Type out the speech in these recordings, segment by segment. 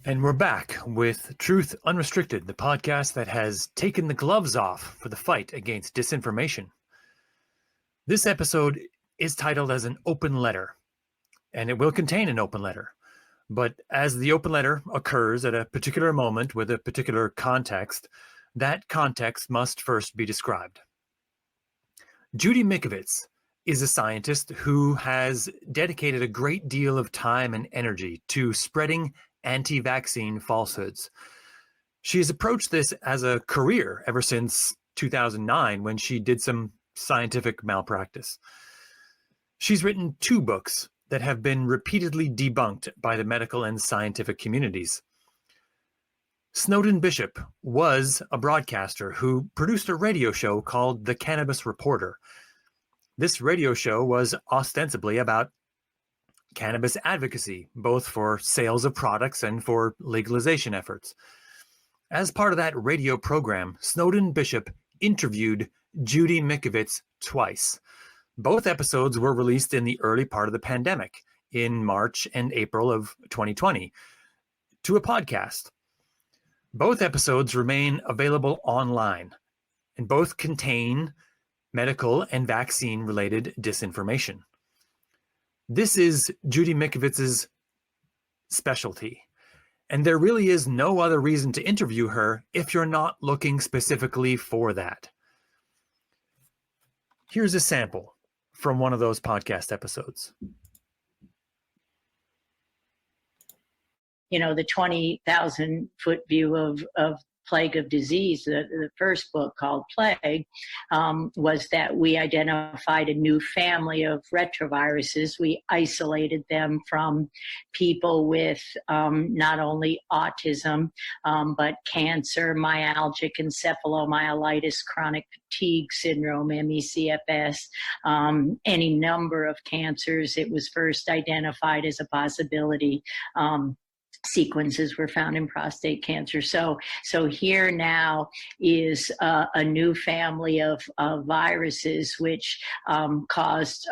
And we're back with Truth Unrestricted, the podcast that has taken the gloves off for the fight against disinformation. This episode is titled as an open letter, and it will contain an open letter. But as the open letter occurs at a particular moment with a particular context, that context must first be described. Judy Mikovits is a scientist who has dedicated a great deal of time and energy to spreading anti-vaccine falsehoods. She has approached this as a career ever since 2009 when she did some scientific malpractice. She's written 2 books that have been repeatedly debunked by the medical and scientific communities. Snowden Bishop was a broadcaster who produced a radio show called The Cannabis Reporter. This radio show was ostensibly about cannabis advocacy, both for sales of products and for legalization efforts. As part of that radio program, Snowden Bishop interviewed Judy Mikovits twice. Both episodes were released in the early part of the pandemic, in March and April of 2020, to a podcast. Both episodes remain available online, and both contain medical and vaccine-related disinformation. This is Judy Mikovits' specialty, and there really is no other reason to interview her if you're not looking specifically for that. Here's a sample from one of those podcast episodes. You know, the 20,000-foot view of plague of disease, the first book called Plague, was that we identified a new family of retroviruses. We isolated them from people with not only autism, but cancer, myalgic encephalomyelitis, chronic fatigue syndrome, ME/CFS, any number of cancers. It was first identified as a possibility. Sequences were found in prostate cancer. So here now is a new family of viruses which caused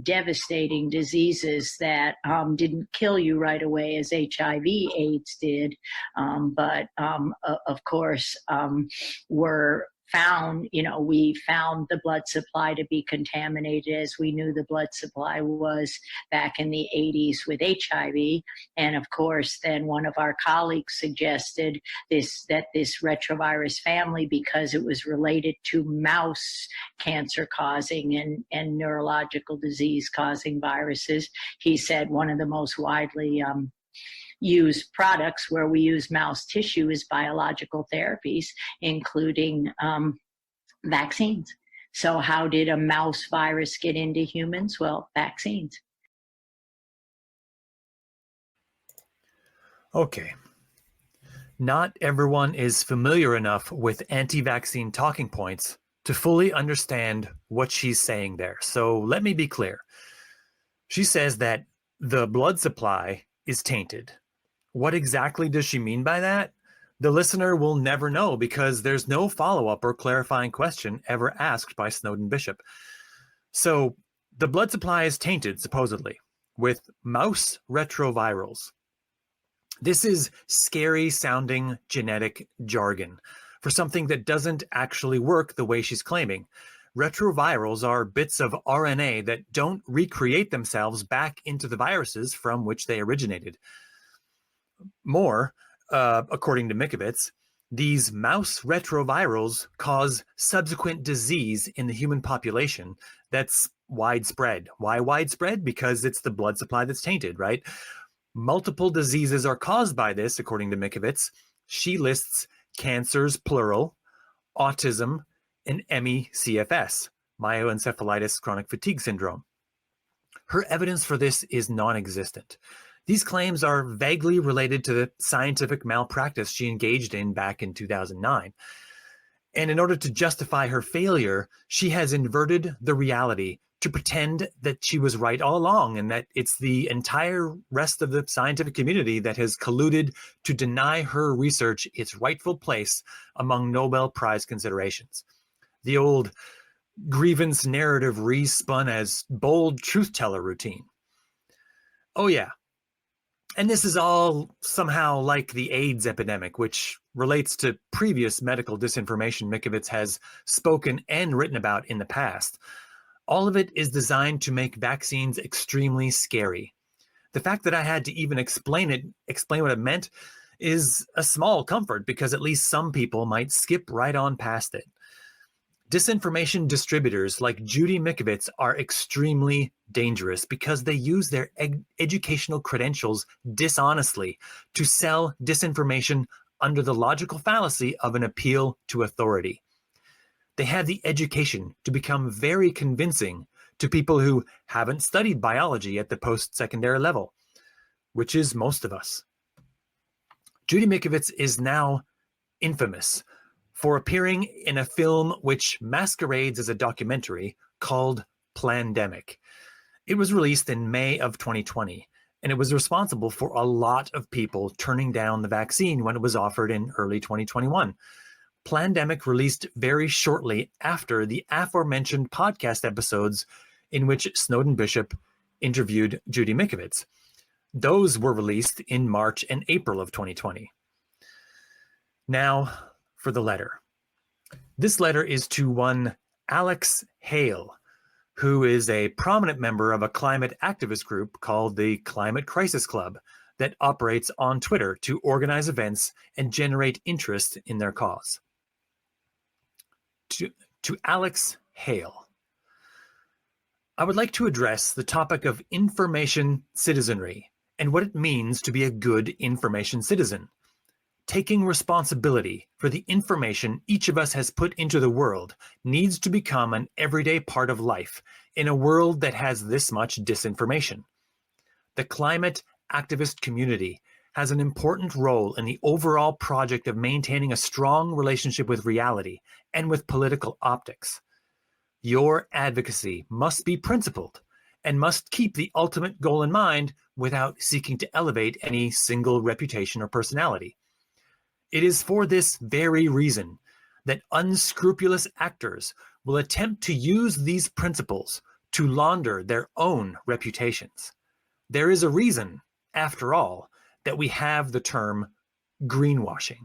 devastating diseases that didn't kill you right away as HIV/AIDS did, but of course were found, we found the blood supply to be contaminated as we knew the blood supply was back in the 80s with HIV. And of course, then one of our colleagues suggested that this retrovirus family, because it was related to mouse cancer causing and neurological disease causing viruses, he said one of the most widely use products where we use mouse tissue is biological therapies, including vaccines. So how did a mouse virus get into humans? Well, vaccines. Okay. Not everyone is familiar enough with anti-vaccine talking points to fully understand what she's saying there. So let me be clear. She says that the blood supply is tainted. What exactly does she mean by that? The listener will never know because there's no follow-up or clarifying question ever asked by Snowden Bishop. So the blood supply is tainted, supposedly, with mouse retrovirals. This is scary-sounding genetic jargon for something that doesn't actually work the way she's claiming. Retrovirals are bits of RNA that don't recreate themselves back into the viruses from which they originated. More, according to Mikovits, these mouse retrovirals cause subsequent disease in the human population that's widespread. Why widespread? Because it's the blood supply that's tainted, right? Multiple diseases are caused by this, according to Mikovits. She lists cancers, plural, autism, and ME/CFS, myoencephalitis chronic fatigue syndrome. Her evidence for this is non-existent. These claims are vaguely related to the scientific malpractice she engaged in back in 2009. And in order to justify her failure, she has inverted the reality to pretend that she was right all along and that it's the entire rest of the scientific community that has colluded to deny her research its rightful place among Nobel Prize considerations. The old grievance narrative respun as bold truth-teller routine. Oh yeah, And this is all somehow like the AIDS epidemic, which relates to previous medical disinformation Mikovits has spoken and written about in the past. All of it is designed to make vaccines extremely scary. The fact that I had to even explain what it meant, is a small comfort because at least some people might skip right on past it. Disinformation distributors like Judy Mikovits are extremely dangerous because they use their educational credentials dishonestly to sell disinformation under the logical fallacy of an appeal to authority. They have the education to become very convincing to people who haven't studied biology at the post-secondary level, which is most of us. Judy Mikovits is now infamous for appearing in a film which masquerades as a documentary called Plandemic. It was released in May of 2020, and it was responsible for a lot of people turning down the vaccine when it was offered in early 2021. Plandemic released very shortly after the aforementioned podcast episodes in which Snowden Bishop interviewed Judy Mikovits. Those were released in March and April of 2020. Now, for the letter. This letter is to one Alex Hale, who is a prominent member of a climate activist group called the Climate Crisis Club that operates on Twitter to organize events and generate interest in their cause. To Alex Hale, I would like to address the topic of information citizenry and what it means to be a good information citizen. Taking responsibility for the information each of us has put into the world needs to become an everyday part of life in a world that has this much disinformation. The climate activist community has an important role in the overall project of maintaining a strong relationship with reality and with political optics. Your advocacy must be principled and must keep the ultimate goal in mind without seeking to elevate any single reputation or personality. It is for this very reason that unscrupulous actors will attempt to use these principles to launder their own reputations. There is a reason, after all, that we have the term greenwashing.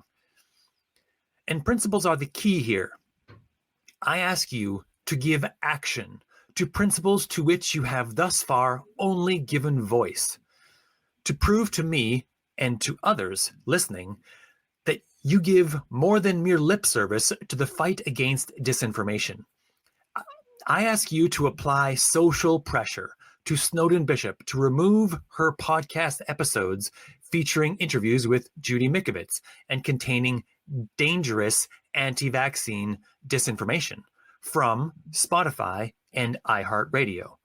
And principles are the key here. I ask you to give action to principles to which you have thus far only given voice, to prove to me and to others listening that you give more than mere lip service to the fight against disinformation. I ask you to apply social pressure to Snowden Bishop to remove her podcast episodes featuring interviews with Judy Mikovits and containing dangerous anti-vaccine disinformation from Spotify and iHeartRadio.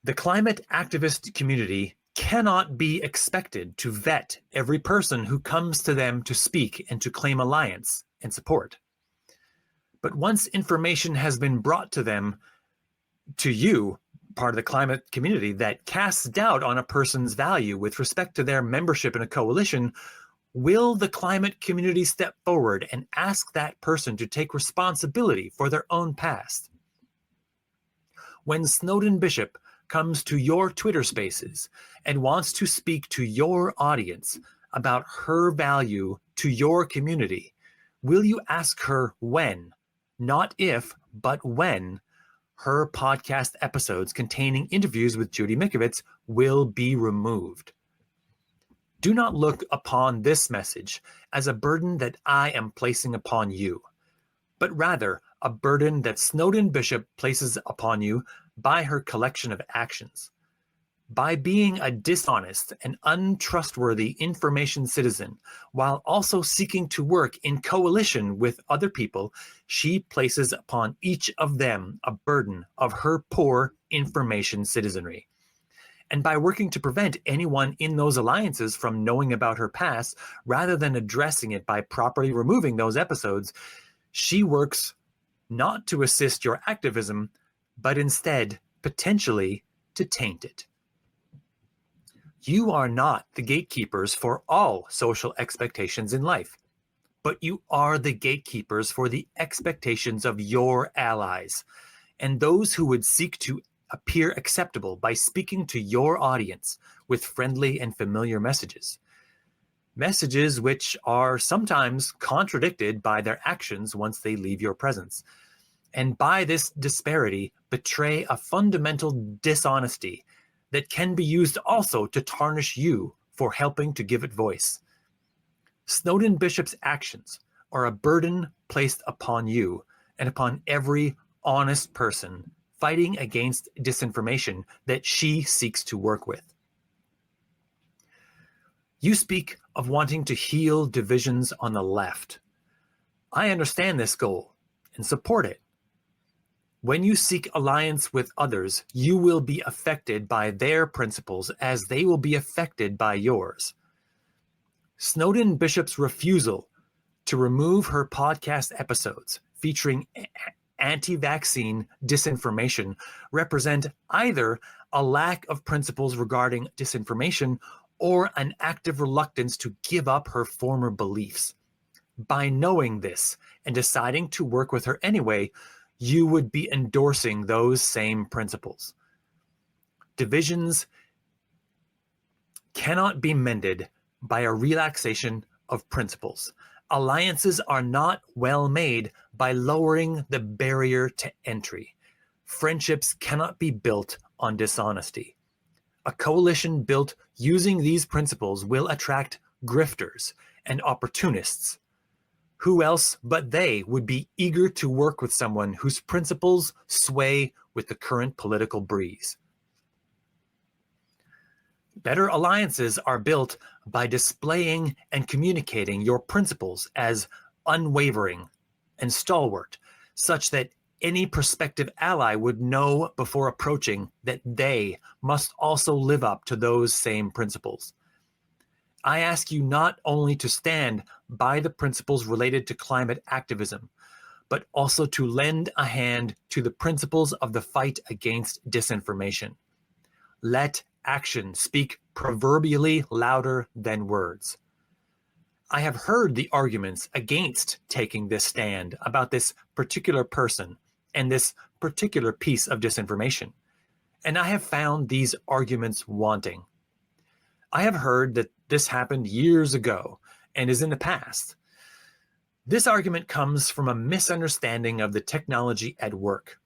The climate activist community cannot be expected to vet every person who comes to them to speak and to claim alliance and support. But once information has been brought to them, to you, part of the climate community, that casts doubt on a person's value with respect to their membership in a coalition, will the climate community step forward and ask that person to take responsibility for their own past? When Snowden Bishop comes to your Twitter spaces and wants to speak to your audience about her value to your community, will you ask her when, not if, but when, her podcast episodes containing interviews with Judy Mikovits will be removed? Do not look upon this message as a burden that I am placing upon you, but rather a burden that Snowden Bishop places upon you by her collection of actions. By being a dishonest and untrustworthy information citizen, while also seeking to work in coalition with other people, she places upon each of them a burden of her poor information citizenry. And by working to prevent anyone in those alliances from knowing about her past, rather than addressing it by properly removing those episodes, she works not to assist your activism, but instead, potentially, to taint it. You are not the gatekeepers for all social expectations in life, but you are the gatekeepers for the expectations of your allies and those who would seek to appear acceptable by speaking to your audience with friendly and familiar messages. Messages which are sometimes contradicted by their actions once they leave your presence. And by this disparity, betray a fundamental dishonesty that can be used also to tarnish you for helping to give it voice. Snowden Bishop's actions are a burden placed upon you and upon every honest person fighting against disinformation that she seeks to work with. You speak of wanting to heal divisions on the left. I understand this goal and support it. When you seek alliance with others, you will be affected by their principles as they will be affected by yours. Snowden Bishop's refusal to remove her podcast episodes featuring anti-vaccine disinformation represent either a lack of principles regarding disinformation or an active reluctance to give up her former beliefs. By knowing this and deciding to work with her anyway, you would be endorsing those same principles. Divisions cannot be mended by a relaxation of principles. Alliances are not well made by lowering the barrier to entry. Friendships cannot be built on dishonesty. A coalition built using these principles will attract grifters and opportunists. Who else but they would be eager to work with someone whose principles sway with the current political breeze? Better alliances are built by displaying and communicating your principles as unwavering and stalwart, such that any prospective ally would know before approaching that they must also live up to those same principles. I ask you not only to stand by the principles related to climate activism, but also to lend a hand to the principles of the fight against disinformation. Let action speak proverbially louder than words. I have heard the arguments against taking this stand about this particular person and this particular piece of disinformation, and I have found these arguments wanting. I have heard that this happened years ago and is in the past. This argument comes from a misunderstanding of the technology at work.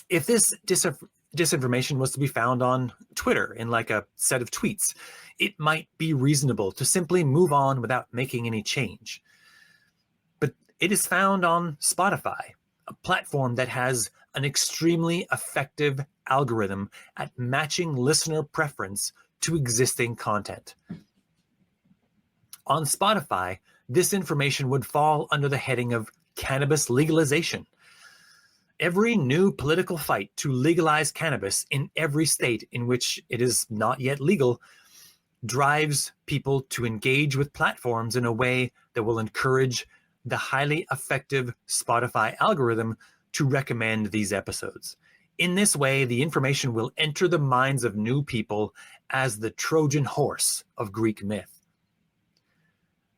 If this disinformation was to be found on Twitter in like a set of tweets, it might be reasonable to simply move on without making any change. But it is found on Spotify, a platform that has an extremely effective algorithm at matching listener preference to existing content. On Spotify, this information would fall under the heading of cannabis legalization. Every new political fight to legalize cannabis in every state in which it is not yet legal drives people to engage with platforms in a way that will encourage the highly effective Spotify algorithm to recommend these episodes. In this way, the information will enter the minds of new people as the Trojan horse of Greek myth.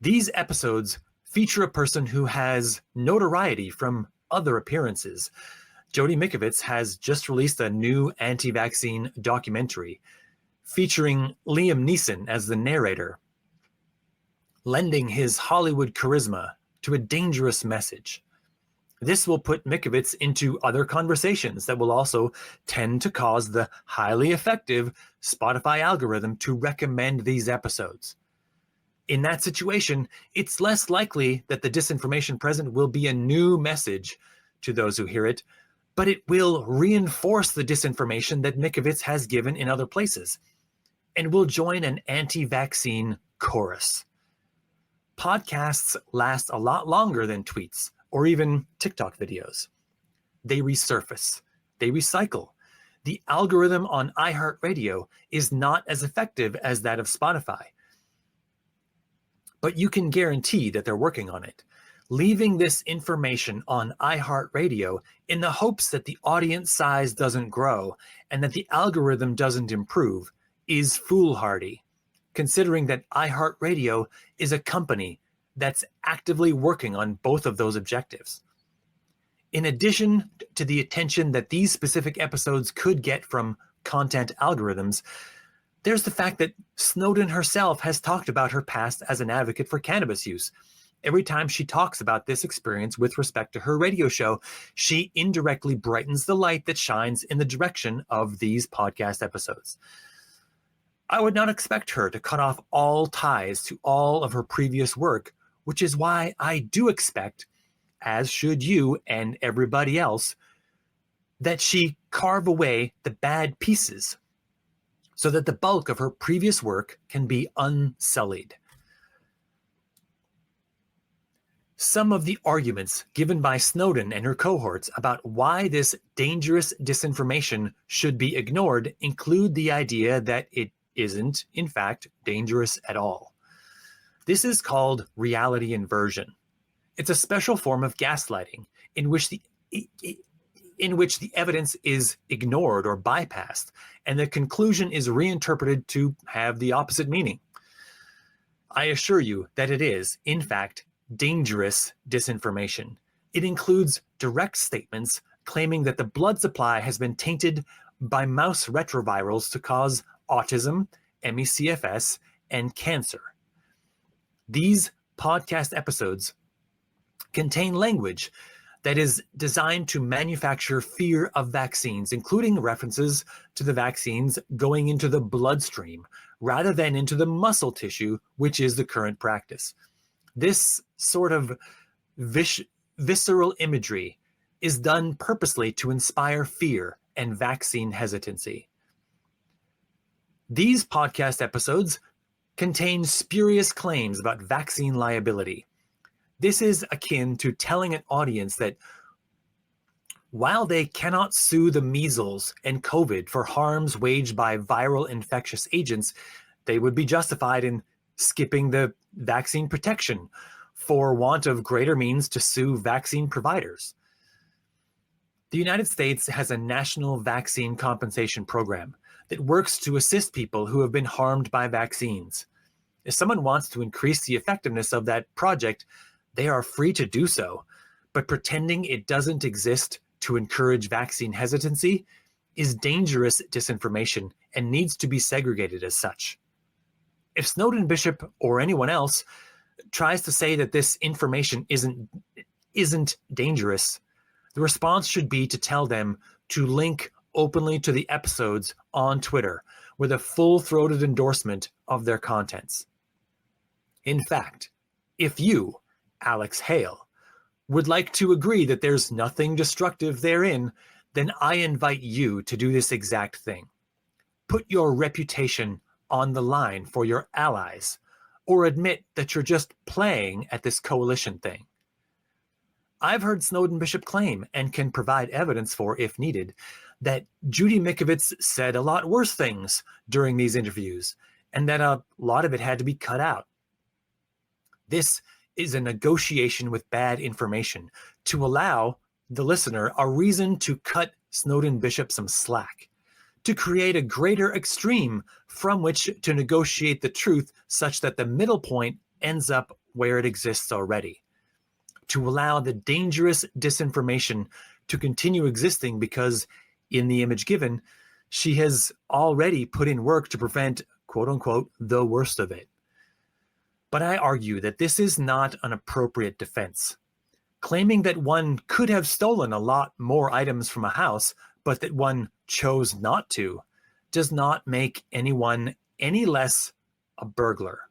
These episodes feature a person who has notoriety from other appearances. Jody Mikovits has just released a new anti-vaccine documentary featuring Liam Neeson as the narrator, lending his Hollywood charisma to a dangerous message. This will put Mikovits into other conversations that will also tend to cause the highly effective Spotify algorithm to recommend these episodes. In that situation, it's less likely that the disinformation present will be a new message to those who hear it, but it will reinforce the disinformation that Mikovits has given in other places, and will join an anti-vaccine chorus. Podcasts last a lot longer than tweets or even TikTok videos. They resurface, they recycle. The algorithm on iHeartRadio is not as effective as that of Spotify, but you can guarantee that they're working on it, leaving this information on iHeartRadio in the hopes that the audience size doesn't grow and that the algorithm doesn't improve is foolhardy, considering that iHeartRadio is a company that's actively working on both of those objectives. In addition to the attention that these specific episodes could get from content algorithms, There's the fact that Snowden herself has talked about her past as an advocate for cannabis use. Every time she talks about this experience with respect to her radio show, she indirectly brightens the light that shines in the direction of these podcast episodes. I would not expect her to cut off all ties to all of her previous work, which is why I do expect, as should you and everybody else, that she carve away the bad pieces so that the bulk of her previous work can be unsullied. Some of the arguments given by Snowden and her cohorts about why this dangerous disinformation should be ignored include the idea that it isn't, in fact, dangerous at all. This is called reality inversion. It's a special form of gaslighting in which the evidence is ignored or bypassed, and the conclusion is reinterpreted to have the opposite meaning. I assure you that it is, in fact, dangerous disinformation. It includes direct statements claiming that the blood supply has been tainted by mouse retrovirals to cause autism, ME/CFS, and cancer. These podcast episodes contain language that is designed to manufacture fear of vaccines, including references to the vaccines going into the bloodstream rather than into the muscle tissue, which is the current practice. This sort of visceral imagery is done purposely to inspire fear and vaccine hesitancy. These podcast episodes contain spurious claims about vaccine liability. This is akin to telling an audience that while they cannot sue the measles and COVID for harms waged by viral infectious agents, they would be justified in skipping the vaccine protection for want of greater means to sue vaccine providers. The United States has a national vaccine compensation program that works to assist people who have been harmed by vaccines. If someone wants to increase the effectiveness of that project, they are free to do so, but pretending it doesn't exist to encourage vaccine hesitancy is dangerous disinformation and needs to be segregated as such. If Snowden Bishop or anyone else tries to say that this information isn't dangerous, the response should be to tell them to link openly to the episodes on Twitter with a full-throated endorsement of their contents. In fact, if you, Alex Hale, would like to agree that there's nothing destructive therein, then I invite you to do this exact thing. Put your reputation on the line for your allies, or admit that you're just playing at this coalition thing. I've heard Snowden Bishop claim, and can provide evidence for if needed, that Judy Mikovits said a lot worse things during these interviews, and that a lot of it had to be cut out. This is a negotiation with bad information to allow the listener a reason to cut Snowden Bishop some slack, to create a greater extreme from which to negotiate the truth such that the middle point ends up where it exists already, to allow the dangerous disinformation to continue existing because, in the image given, she has already put in work to prevent, quote unquote, the worst of it. But I argue that this is not an appropriate defense. Claiming that one could have stolen a lot more items from a house, but that one chose not to, does not make anyone any less a burglar.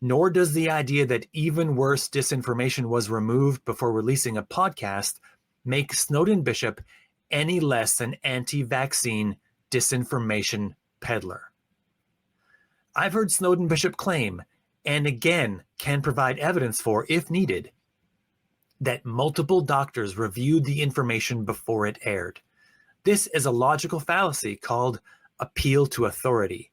Nor does the idea that even worse disinformation was removed before releasing a podcast make Snowden Bishop any less an anti-vaccine disinformation peddler. I've heard Snowden Bishop claim, and again can provide evidence for if needed, that multiple doctors reviewed the information before it aired. This is a logical fallacy called appeal to authority.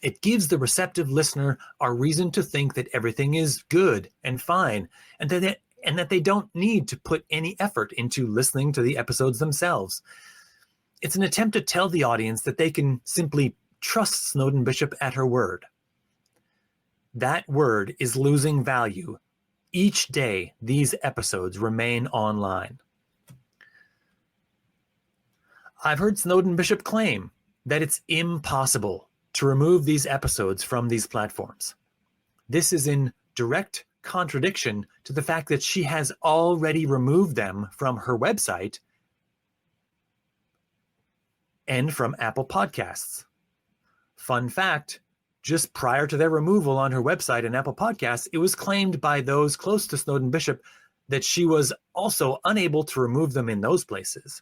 It gives the receptive listener a reason to think that everything is good and fine, and that they don't need to put any effort into listening to the episodes themselves. It's an attempt to tell the audience that they can simply trust Snowden Bishop at her word. That word is losing value each day these episodes remain online. I've heard Snowden Bishop claim that it's impossible to remove these episodes from these platforms. This is in direct contradiction to the fact that she has already removed them from her website and from Apple Podcasts. Fun fact, just prior to their removal on her website and Apple Podcasts, it was claimed by those close to Snowden Bishop that she was also unable to remove them in those places.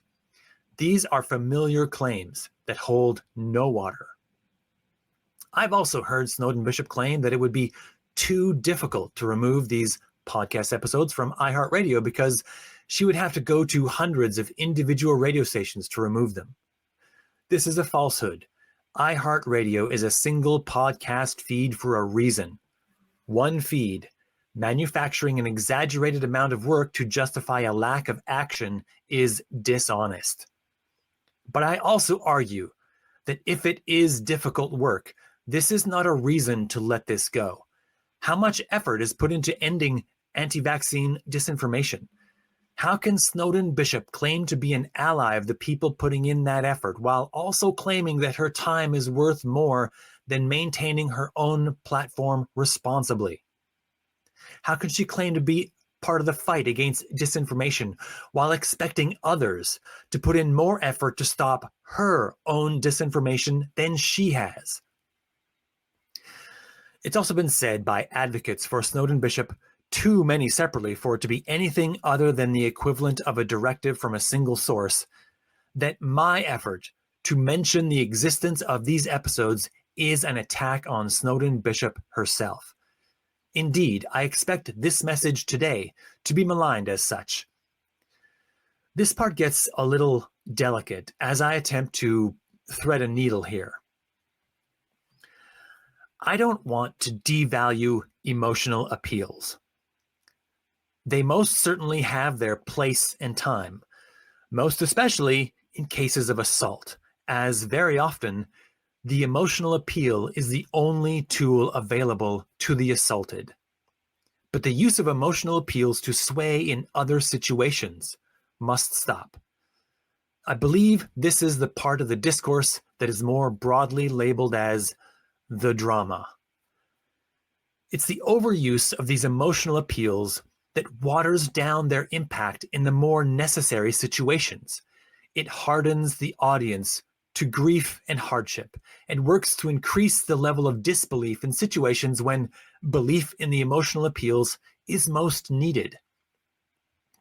These are familiar claims that hold no water. I've also heard Snowden Bishop claim that it would be too difficult to remove these podcast episodes from iHeartRadio because she would have to go to hundreds of individual radio stations to remove them. This is a falsehood. iHeartRadio is a single podcast feed for a reason. One feed. Manufacturing an exaggerated amount of work to justify a lack of action is dishonest. But I also argue that if it is difficult work, this is not a reason to let this go. How much effort is put into ending anti-vaccine disinformation? How can Snowden Bishop claim to be an ally of the people putting in that effort while also claiming that her time is worth more than maintaining her own platform responsibly? How can she claim to be part of the fight against disinformation while expecting others to put in more effort to stop her own disinformation than she has? It's also been said by advocates for Snowden Bishop, too many separately for it to be anything other than the equivalent of a directive from a single source, that my effort to mention the existence of these episodes is an attack on Snowden Bishop herself. Indeed, I expect this message today to be maligned as such. This part gets a little delicate as I attempt to thread a needle here. I don't want to devalue emotional appeals. They most certainly have their place and time, most especially in cases of assault, as very often the emotional appeal is the only tool available to the assaulted. But the use of emotional appeals to sway in other situations must stop. I believe this is the part of the discourse that is more broadly labeled as the drama. It's the overuse of these emotional appeals that waters down their impact in the more necessary situations. It hardens the audience to grief and hardship and works to increase the level of disbelief in situations when belief in the emotional appeals is most needed.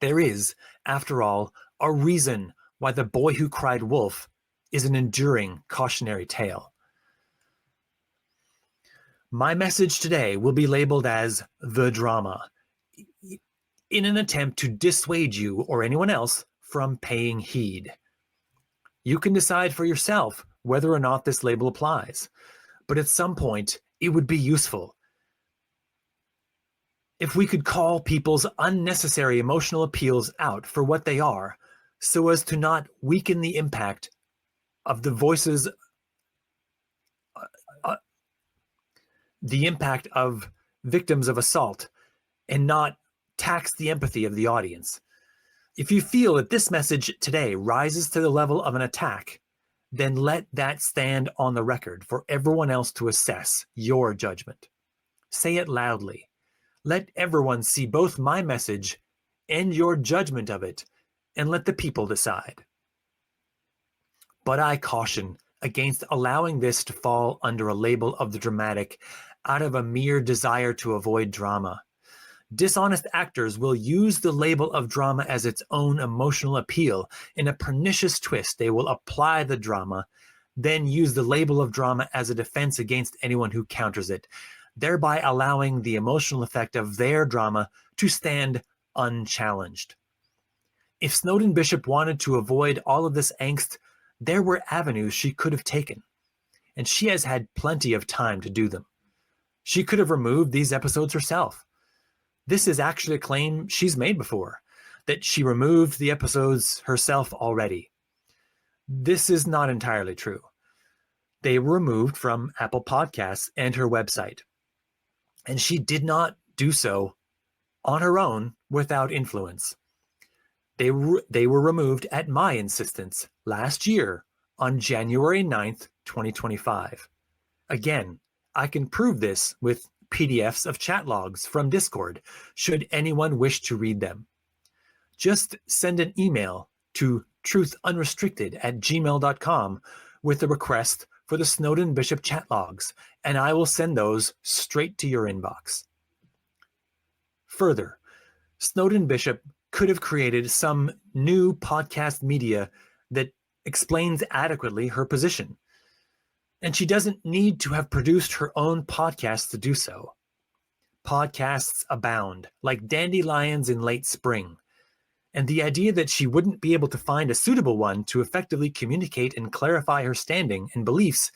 There is, after all, a reason why The Boy Who Cried Wolf is an enduring cautionary tale. My message today will be labeled as the drama, in an attempt to dissuade you or anyone else from paying heed. You can decide for yourself whether or not this label applies, but at some point it would be useful if we could call people's unnecessary emotional appeals out for what they are, so as to not weaken the impact of the voices, the impact of victims of assault, and not tax the empathy of the audience. If you feel that this message today rises to the level of an attack, then let that stand on the record for everyone else to assess your judgment. Say it loudly. Let everyone see both my message and your judgment of it, and let the people decide. But I caution against allowing this to fall under a label of the dramatic out of a mere desire to avoid drama. Dishonest actors will use the label of drama as its own emotional appeal. In a pernicious twist, they will apply the drama, then use the label of drama as a defense against anyone who counters it, thereby allowing the emotional effect of their drama to stand unchallenged. If Snowden Bishop wanted to avoid all of this angst, there were avenues she could have taken, and she has had plenty of time to do them. She could have removed these episodes herself. This is actually a claim she's made before, that she removed the episodes herself already. This is not entirely true. They were removed from Apple Podcasts and her website, and she did not do so on her own without influence. They were removed at my insistence last year on January 9th, 2025. Again, I can prove this with PDFs of chat logs from Discord, should anyone wish to read them. Just send an email to truthunrestricted@gmail.com with a request for the Snowden Bishop chat logs, and I will send those straight to your inbox. Further, Snowden Bishop could have created some new podcast media that explains adequately her position. And she doesn't need to have produced her own podcast to do so. Podcasts abound, like dandelions in late spring. And the idea that she wouldn't be able to find a suitable one to effectively communicate and clarify her standing and beliefs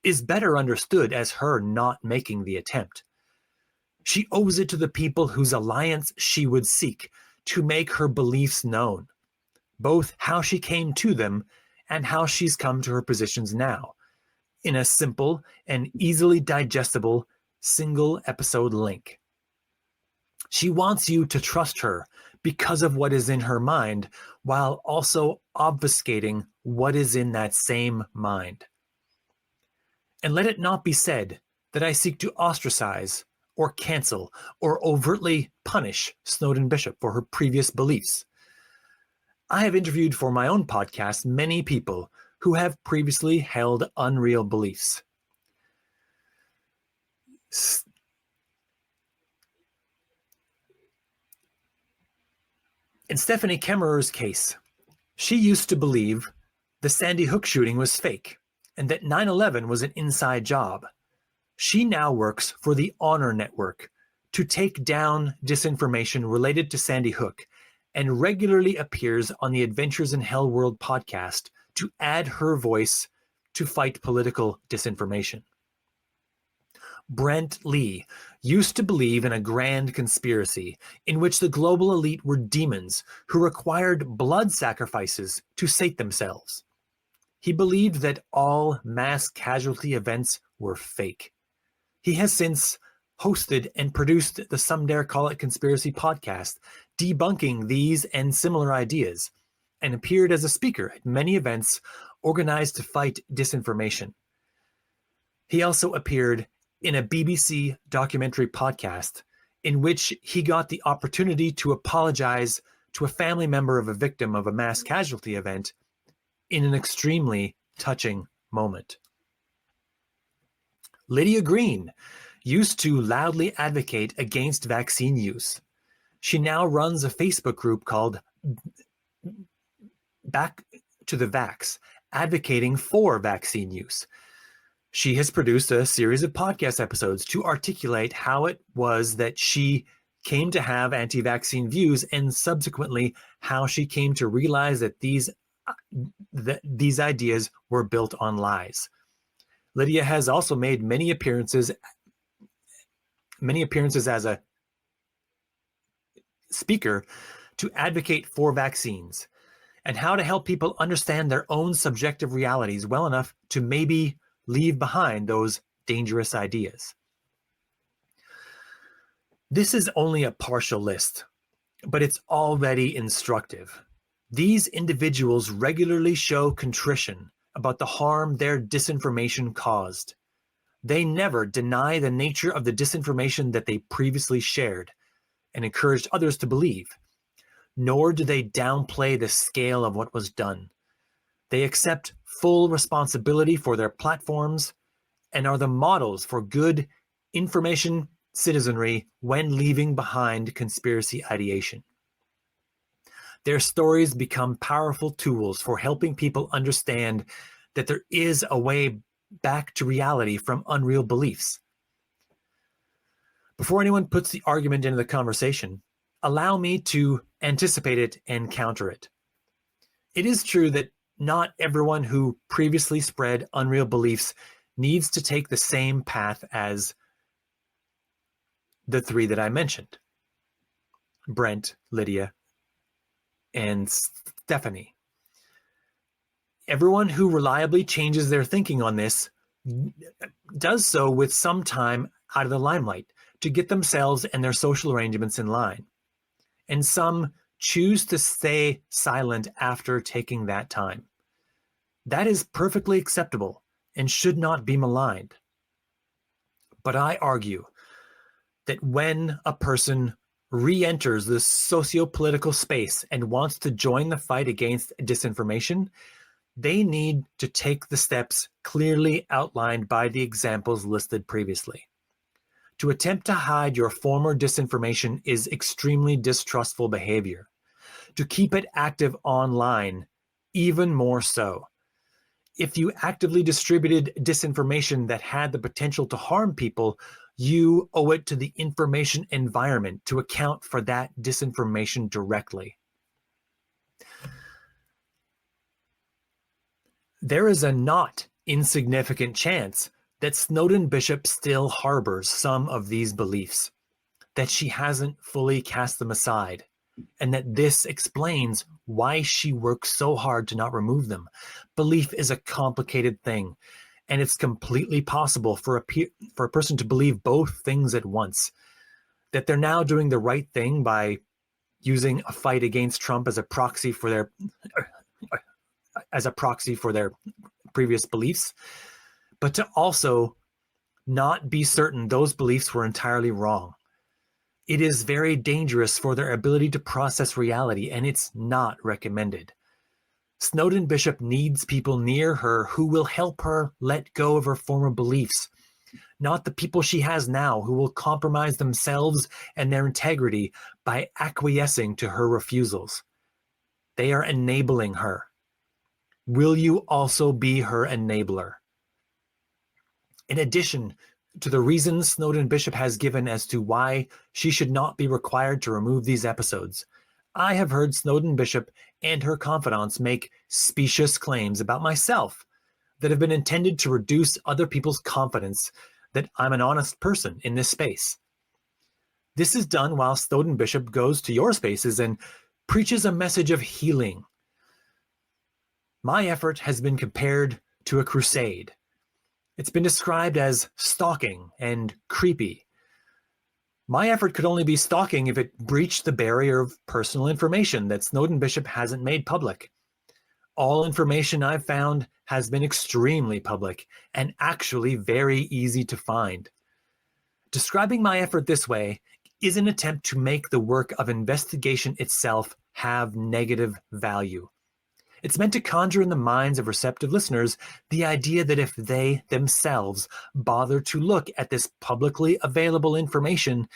is better understood as her not making the attempt. She owes it to the people whose alliance she would seek to make her beliefs known, both how she came to them and how she's come to her positions now, in a simple and easily digestible single episode link. She wants you to trust her because of what is in her mind, while also obfuscating what is in that same mind. And let it not be said that I seek to ostracize or cancel or overtly punish Snowden Bishop for her previous beliefs. I have interviewed for my own podcast many people who have previously held unreal beliefs. In Stephanie Kemmerer's case, she used to believe the Sandy Hook shooting was fake and that 9/11 was an inside job. She now works for the Honor Network to take down disinformation related to Sandy Hook and regularly appears on the Adventures in Hell World podcast to add her voice to fight political disinformation. Brent Lee used to believe in a grand conspiracy in which the global elite were demons who required blood sacrifices to sate themselves. He believed that all mass casualty events were fake. He has since hosted and produced the Some Dare Call It Conspiracy podcast, debunking these and similar ideas, and appeared as a speaker at many events organized to fight disinformation. He also appeared in a BBC documentary podcast in which he got the opportunity to apologize to a family member of a victim of a mass casualty event in an extremely touching moment. Lydia Green used to loudly advocate against vaccine use. She now runs a Facebook group called Back to the Vax, advocating for vaccine use. She has produced a series of podcast episodes to articulate how it was that she came to have anti-vaccine views and subsequently how she came to realize that these ideas were built on lies. Lydia has also made many appearances as a speaker to advocate for vaccines and how to help people understand their own subjective realities well enough to maybe leave behind those dangerous ideas. This is only a partial list, but it's already instructive. These individuals regularly show contrition about the harm their disinformation caused. They never deny the nature of the disinformation that they previously shared and encouraged others to believe, nor do they downplay the scale of what was done. They accept full responsibility for their platforms and are the models for good information citizenry when leaving behind conspiracy ideation. Their stories become powerful tools for helping people understand that there is a way back to reality from unreal beliefs. Before anyone puts the argument into the conversation, allow me to anticipate it and counter it. It is true that not everyone who previously spread unreal beliefs needs to take the same path as the three that I mentioned: Brent, Lydia, and Stephanie. Everyone who reliably changes their thinking on this does so with some time out of the limelight to get themselves and their social arrangements in line. And some choose to stay silent after taking that time. That is perfectly acceptable and should not be maligned. But I argue that when a person re-enters the socio-political space and wants to join the fight against disinformation, they need to take the steps clearly outlined by the examples listed previously. To attempt to hide your former disinformation is extremely distrustful behavior. To keep it active online, even more so. If you actively distributed disinformation that had the potential to harm people, you owe it to the information environment to account for that disinformation directly. There is a not insignificant chance that Snowden Bishop still harbors some of these beliefs, that she hasn't fully cast them aside, and that this explains why she works so hard to not remove them. Belief is a complicated thing, and it's completely possible for a person to believe both things at once. That they're now doing the right thing by using a fight against Trump as a proxy for their previous beliefs, but to also not be certain those beliefs were entirely wrong. It is very dangerous for their ability to process reality, and it's not recommended. Snowden Bishop needs people near her who will help her let go of her former beliefs, not the people she has now who will compromise themselves and their integrity by acquiescing to her refusals. They are enabling her. Will you also be her enabler? In addition to the reasons Snowden Bishop has given as to why she should not be required to remove these episodes, I have heard Snowden Bishop and her confidants make specious claims about myself that have been intended to reduce other people's confidence that I'm an honest person in this space. This is done while Snowden Bishop goes to your spaces and preaches a message of healing. My effort has been compared to a crusade. It's been described as stalking and creepy. My effort could only be stalking if it breached the barrier of personal information that Snowden Bishop hasn't made public. All information I've found has been extremely public and actually very easy to find. Describing my effort this way is an attempt to make the work of investigation itself have negative value. It's meant to conjure in the minds of receptive listeners the idea that if they themselves bother to look at this publicly available information,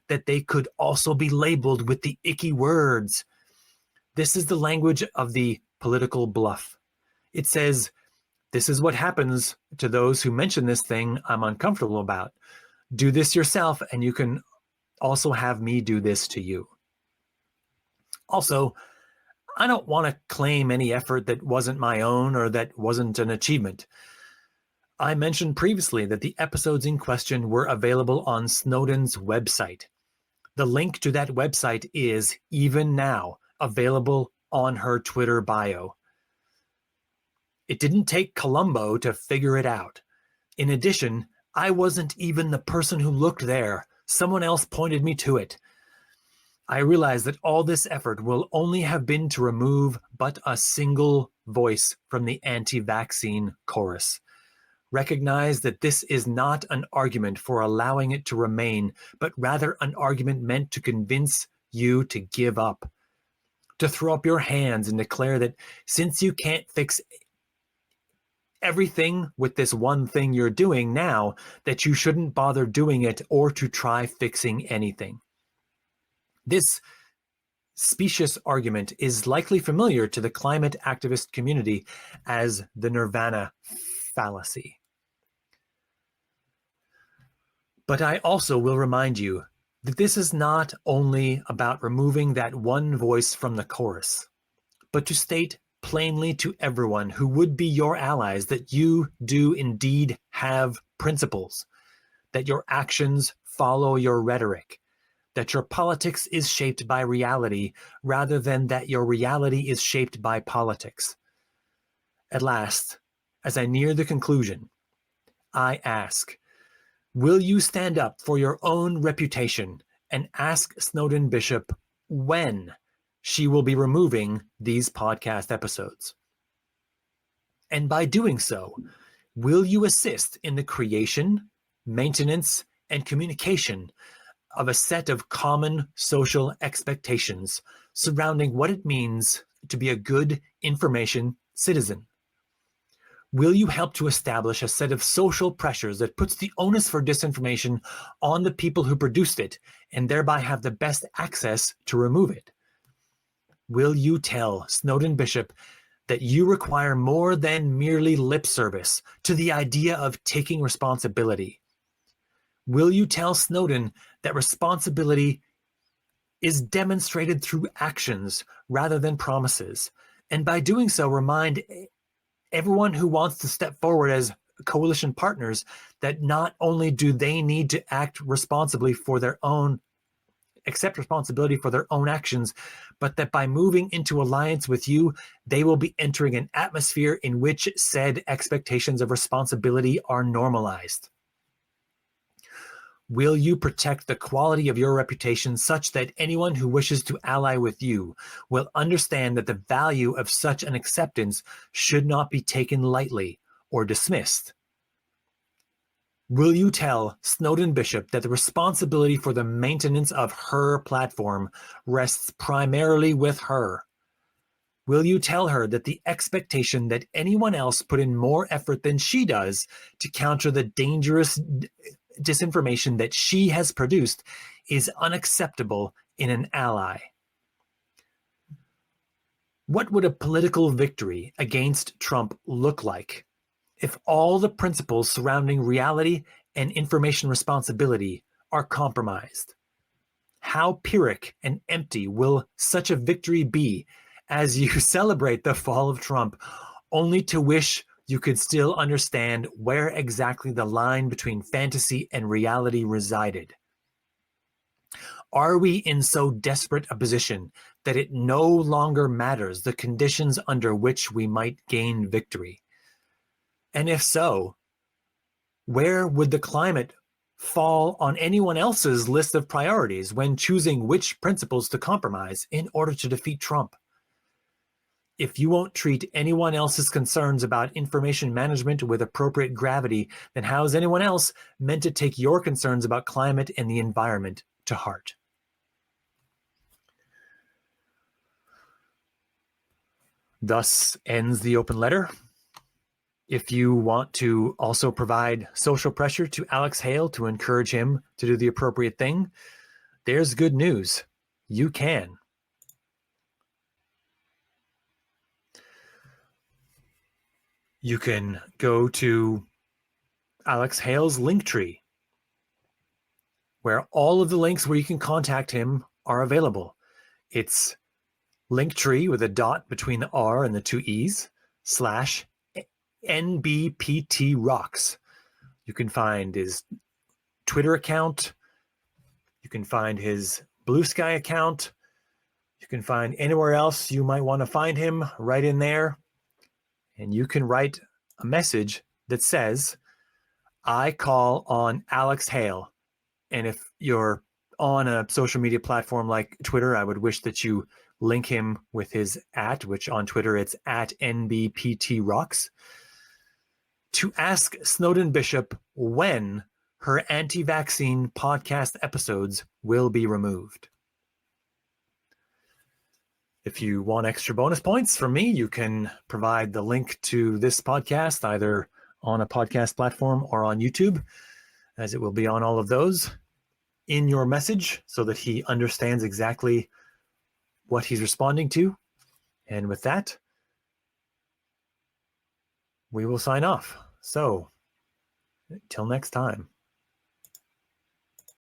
that they could also be labeled with the icky words. This is the language of the political bluff. It says, this is what happens to those who mention this thing I'm uncomfortable about. Do this yourself, and you can also have me do this to you. Also, I don't want to claim any effort that wasn't my own or that wasn't an achievement. I mentioned previously that the episodes in question were available on Snowden's website. The link to that website is, even now, available on her Twitter bio. It didn't take Columbo to figure it out. In addition, I wasn't even the person who looked there. Someone else pointed me to it. I realize that all this effort will only have been to remove but a single voice from the anti-vaccine chorus. Recognize that this is not an argument for allowing it to remain, but rather an argument meant to convince you to give up, to throw up your hands and declare that since you can't fix everything with this one thing you're doing now, that you shouldn't bother doing it or to try fixing anything. This specious argument is likely familiar to the climate activist community as the nirvana fallacy. But I also will remind you that this is not only about removing that one voice from the chorus, but to state plainly to everyone who would be your allies that you do indeed have principles, that your actions follow your rhetoric, that your politics is shaped by reality rather than that your reality is shaped by politics. At last, as I near the conclusion, I ask, will you stand up for your own reputation and ask Snowden Bishop when she will be removing these podcast episodes? And by doing so, will you assist in the creation maintenance, and communication of a set of common social expectations surrounding what it means to be a good information citizen? Will you help to establish a set of social pressures that puts the onus for disinformation on the people who produced it and thereby have the best access to remove it? Will you tell Snowden Bishop that you require more than merely lip service to the idea of taking responsibility? Will you tell Snowden that responsibility is demonstrated through actions rather than promises? And by doing so, remind everyone who wants to step forward as coalition partners that not only do they need to accept responsibility for their own actions, but that by moving into alliance with you, they will be entering an atmosphere in which said expectations of responsibility are normalized. Will you protect the quality of your reputation such that anyone who wishes to ally with you will understand that the value of such an acceptance should not be taken lightly or dismissed? Will you tell Snowden Bishop that the responsibility for the maintenance of her platform rests primarily with her? Will you tell her that the expectation that anyone else put in more effort than she does to counter the dangerous disinformation that she has produced is unacceptable in an ally? What would a political victory against Trump look like if all the principles surrounding reality and information responsibility are compromised? How pyrrhic and empty will such a victory be as you celebrate the fall of Trump, only to wish you could still understand where exactly the line between fantasy and reality resided? Are we in so desperate a position that it no longer matters the conditions under which we might gain victory? And if so, where would the climate fall on anyone else's list of priorities when choosing which principles to compromise in order to defeat Trump? If you won't treat anyone else's concerns about information management with appropriate gravity, then how is anyone else meant to take your concerns about climate and the environment to heart? Thus ends the open letter. If you want to also provide social pressure to Alex Hale to encourage him to do the appropriate thing, there's good news. You can. You can go to Alex Hale's Linktree, where all of the links where you can contact him are available. It's Linktree with a dot between the R and the two E's /NBPT Rocks. You can find his Twitter account. You can find his Blue Sky account. You can find anywhere else you might want to find him right in there. And you can write a message that says, I call on Alex Hale. And if you're on a social media platform like Twitter, I would wish that you link him with his @ which on Twitter it's @NBPTRocks, to ask Snowden Bishop when her anti-vaccine podcast episodes will be removed. If you want extra bonus points from me, you can provide the link to this podcast either on a podcast platform or on YouTube, as it will be on all of those, in your message so that he understands exactly what he's responding to. And with that, we will sign off. So, till next time.